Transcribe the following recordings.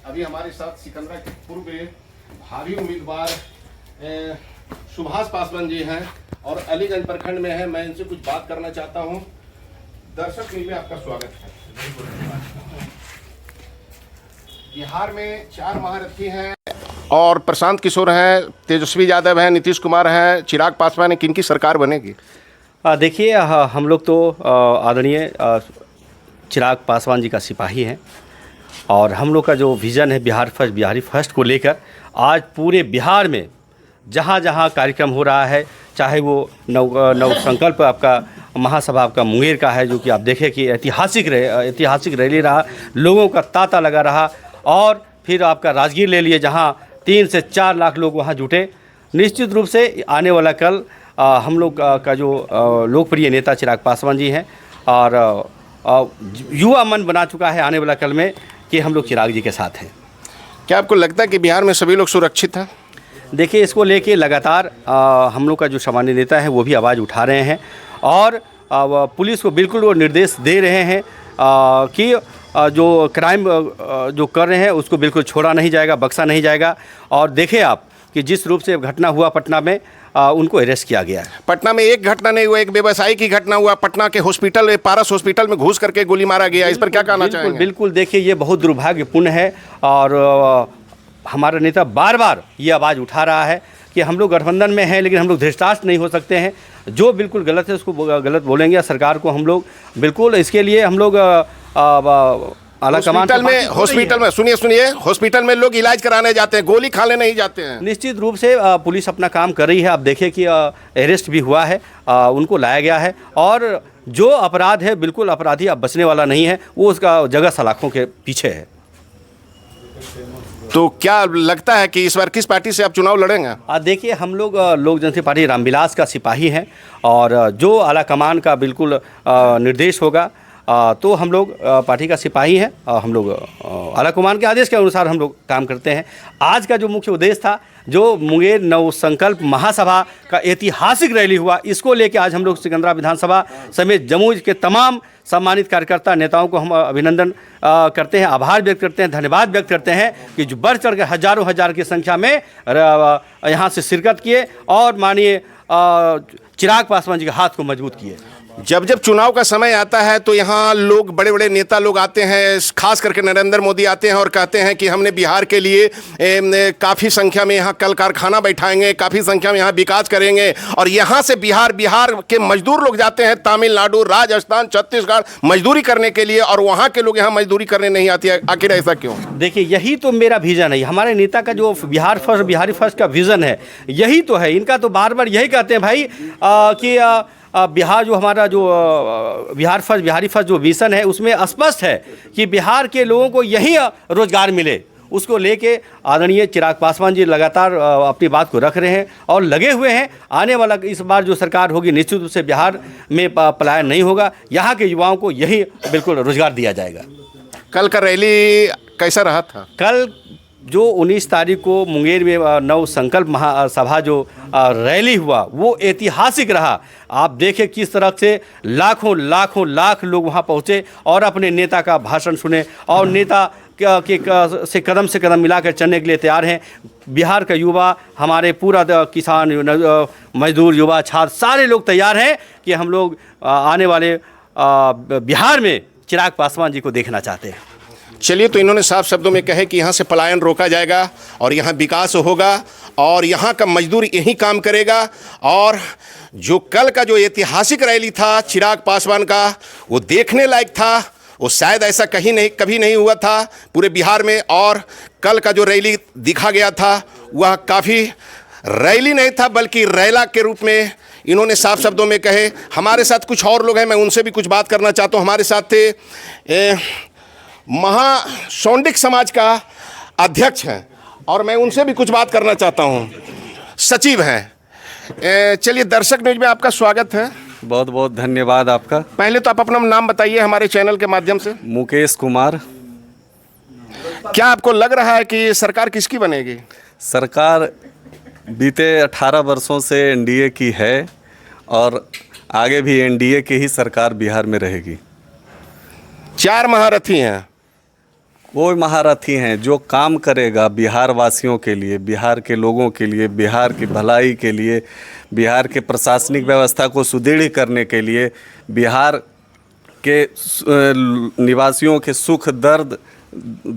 अभी हमारे साथ सिकंदरा के पूर्व भावी उम्मीदवार सुभाष पासवान जी हैं और अलीगंज प्रखंड में है। मैं इनसे कुछ बात करना चाहता हूं। दर्शक न्यूज़ में आपका स्वागत है। बिहार में 4 महारथी हैं और प्रशांत किशोर हैं, तेजस्वी यादव हैं, नीतीश कुमार हैं, चिराग पासवान है। किनकी सरकार बनेगी? देखिए, हम लोग तो आदरणीय चिराग पासवान जी का सिपाही हैं और हम लोग का जो विज़न है बिहारी फर्स्ट को लेकर आज पूरे बिहार में जहाँ जहाँ कार्यक्रम हो रहा है, चाहे वो नव संकल्प आपका महासभा आपका मुंगेर का है, जो कि आप देखें कि ऐतिहासिक रैली रहा, लोगों का तांता लगा रहा। और फिर आपका राजगीर ले लिए, जहाँ 3 से 4 लाख लोग वहाँ जुटे। निश्चित रूप से आने वाला कल हम लोग का जो लोकप्रिय नेता चिराग पासवान जी हैं और युवा मन बना चुका है आने वाला कल में कि हम लोग चिराग जी के साथ हैं। क्या आपको लगता है कि बिहार में सभी लोग सुरक्षित हैं? देखिए, इसको लेके लगातार हम लोग का जो सामान्य नेता है वो भी आवाज़ उठा रहे हैं और पुलिस को बिल्कुल वो निर्देश दे रहे हैं कि जो क्राइम जो कर रहे हैं उसको बिल्कुल छोड़ा नहीं जाएगा, बख्शा नहीं जाएगा। और देखें आप कि जिस रूप से घटना हुआ पटना में, उनको अरेस्ट किया गया है। पटना में एक घटना नहीं हुआ, एक व्यवसायी की घटना हुआ। पटना के हॉस्पिटल, पारस हॉस्पिटल में घुस करके गोली मारा गया। इस पर क्या कहना चाहेंगे? बिल्कुल, देखिए, ये बहुत दुर्भाग्यपूर्ण है और हमारा नेता बार बार ये आवाज़ उठा रहा है कि हम लोग गठबंधन में हैं लेकिन हम लोग धृतराष्ट्र नहीं हो सकते हैं। जो बिल्कुल गलत है उसको गलत बोलेंगे। सरकार को हम लोग बिल्कुल इसके लिए हम लोग हॉस्पिटल में सुनिए हॉस्पिटल में लोग इलाज कराने जाते हैं, गोली खाने नहीं जाते हैं। निश्चित रूप से पुलिस अपना काम कर रही है। आप देखिए कि अरेस्ट भी हुआ है, उनको लाया गया है और जो अपराध है बिल्कुल अपराधी अब बचने वाला नहीं है, वो उसका जगह सलाखों के पीछे है। तो क्या लगता है कि इस बार किस पार्टी से आप चुनाव लड़ेंगे? देखिए, हम लोग लोक जनशक्ति पार्टी रामविलास का सिपाही हैं और जो आला कमान का बिल्कुल निर्देश होगा तो हम लोग पार्टी का सिपाही हैं। हम लोग आला कमान के आदेश के अनुसार हम लोग काम करते हैं। आज का जो मुख्य उद्देश्य था, जो मुंगेर नव संकल्प महासभा का ऐतिहासिक रैली हुआ, इसको लेकर आज हम लोग सिकंदरा विधानसभा समेत जमुई के तमाम सम्मानित कार्यकर्ता नेताओं को हम अभिनंदन करते हैं, आभार व्यक्त करते हैं, धन्यवाद व्यक्त करते हैं कि जो बढ़ चढ़ कर हज़ारों की संख्या में यहाँ से शिरकत किए और माननीय चिराग पासवान जी के हाथ को मजबूत किए। जब चुनाव का समय आता है तो यहाँ लोग, बड़े बड़े नेता लोग आते हैं, खास करके नरेंद्र मोदी आते हैं और कहते हैं कि हमने बिहार के लिए काफ़ी संख्या में यहाँ कल कारखाना बैठाएंगे, काफ़ी संख्या में यहाँ विकास करेंगे। और यहाँ से बिहार के मजदूर लोग जाते हैं तमिलनाडु, राजस्थान, छत्तीसगढ़ मजदूरी करने के लिए और वहाँ के लोग यहाँ मजदूरी करने नहीं आती है। आखिर ऐसा क्यों? देखिए, यही तो मेरा विज़न है। हमारे नेता का जो बिहारी फर्स्ट का विज़न है यही तो है। इनका तो बार बार यही कहते हैं भाई कि बिहार जो हमारा जो बिहारी फर्स्ट जो विज़न है उसमें स्पष्ट है कि बिहार के लोगों को यही रोजगार मिले। उसको लेके आदरणीय चिराग पासवान जी लगातार अपनी बात को रख रहे हैं और लगे हुए हैं। आने वाला इस बार जो सरकार होगी निश्चित रूप से बिहार में पलायन नहीं होगा। यहाँ के युवाओं को यही बिल्कुल रोजगार दिया जाएगा। कल का रैली कैसा रहा था? कल जो 19 तारीख को मुंगेर में नव संकल्प महासभा जो रैली हुआ वो ऐतिहासिक रहा। आप देखें किस तरह से लाख लोग वहाँ पहुँचे और अपने नेता का भाषण सुने और नेता से कदम मिलाकर चलने के लिए तैयार हैं। बिहार का युवा, हमारे पूरा किसान, मजदूर, युवा, छात्र सारे लोग तैयार हैं कि हम लोग आने वाले बिहार में चिराग पासवान जी को देखना चाहते हैं। चलिए, तो इन्होंने साफ शब्दों में कहे कि यहाँ से पलायन रोका जाएगा और यहाँ विकास होगा और यहाँ का मजदूर यही काम करेगा। और जो कल का जो ऐतिहासिक रैली था चिराग पासवान का, वो देखने लायक था। वो शायद ऐसा कभी नहीं हुआ था पूरे बिहार में। और कल का जो रैली दिखा गया था वह काफ़ी रैली नहीं था बल्कि रैला के रूप में इन्होंने साफ शब्दों में कहे। हमारे साथ कुछ और लोग हैं, मैं उनसे भी कुछ बात करना चाहता हूँ। हमारे साथ थे महाशौंडिक समाज का अध्यक्ष हैं और मैं उनसे भी कुछ बात करना चाहता हूं। सचिव हैं। चलिए, दर्शक न्यूज़ में आपका स्वागत है। बहुत बहुत धन्यवाद आपका। पहले तो आप अपना नाम बताइए हमारे चैनल के माध्यम से। मुकेश कुमार। क्या आपको लग रहा है कि सरकार किसकी बनेगी? सरकार बीते 18 वर्षों से एनडीए की है और आगे भी एनडीए की ही सरकार बिहार में रहेगी। 4 महारथी हैं कोई महारथी हैं जो काम करेगा बिहार वासियों के लिए, बिहार के लोगों के लिए, बिहार की भलाई के लिए, बिहार के प्रशासनिक व्यवस्था को सुदृढ़ करने के लिए, बिहार के निवासियों के सुख दर्द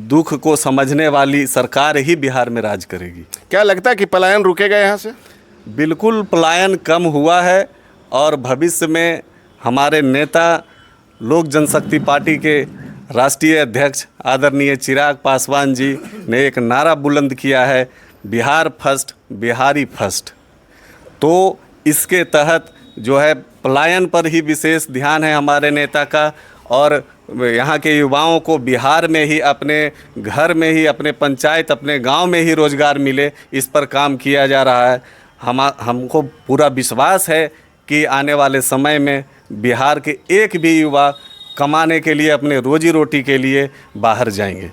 दुख को समझने वाली सरकार ही बिहार में राज करेगी। क्या लगता है कि पलायन रुकेगा यहाँ से? बिल्कुल पलायन कम हुआ है और भविष्य में हमारे नेता लोक जनशक्ति पार्टी के राष्ट्रीय अध्यक्ष आदरणीय चिराग पासवान जी ने एक नारा बुलंद किया है, बिहार फर्स्ट बिहारी फर्स्ट। तो इसके तहत जो है पलायन पर ही विशेष ध्यान है हमारे नेता का, और यहाँ के युवाओं को बिहार में ही, अपने घर में ही, अपने पंचायत, अपने गांव में ही रोज़गार मिले, इस पर काम किया जा रहा है। हमको पूरा विश्वास है कि आने वाले समय में बिहार के एक भी युवा कमाने के लिए, अपने रोजी रोटी के लिए बाहर जाएंगे।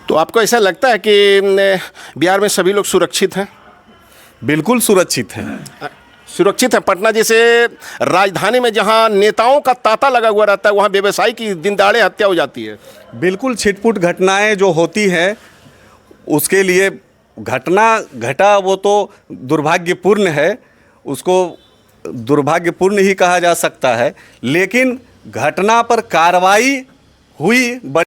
तो आपको ऐसा लगता है कि बिहार में सभी लोग सुरक्षित हैं? बिल्कुल सुरक्षित हैं। सुरक्षित है? पटना जैसे राजधानी में जहां नेताओं का तांता लगा हुआ रहता है, वहां व्यवसायी की दिन दहाड़े हत्या हो जाती है। बिल्कुल छिटपुट घटनाएं जो होती हैं उसके लिए घटना घटा वो तो दुर्भाग्यपूर्ण है, उसको दुर्भाग्यपूर्ण ही कहा जा सकता है, लेकिन घटना पर कार्रवाई हुई